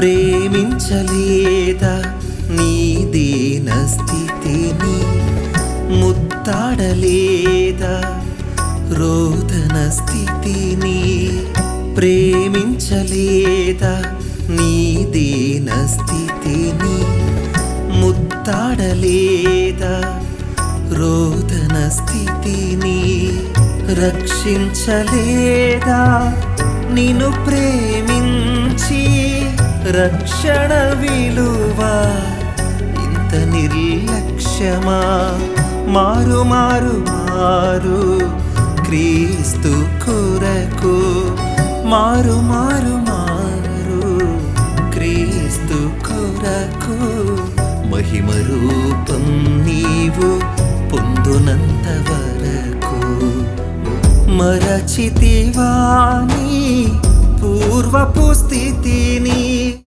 ప్రేమించలేదా నీ దీన స్థితిని? ముత్తాడలేదా రోదన స్థితిని? ప్రేమించలేదా నీ దీన స్థితిని? ముత్తాడలేదా రోదన స్థితిని? రక్షించలేదా నిన్ను ప్రేమించి? రక్షణ విలువ ఇంత నిర్లక్ష్యమా? మారు మారు మారు క్రీస్తు కొరకు, మారు మారు మారు క్రీస్తు కొరకు. మహిమ రూపం నీవు పొందునంత వరకు మరచితివా నీ పూర్వపు స్థితిని?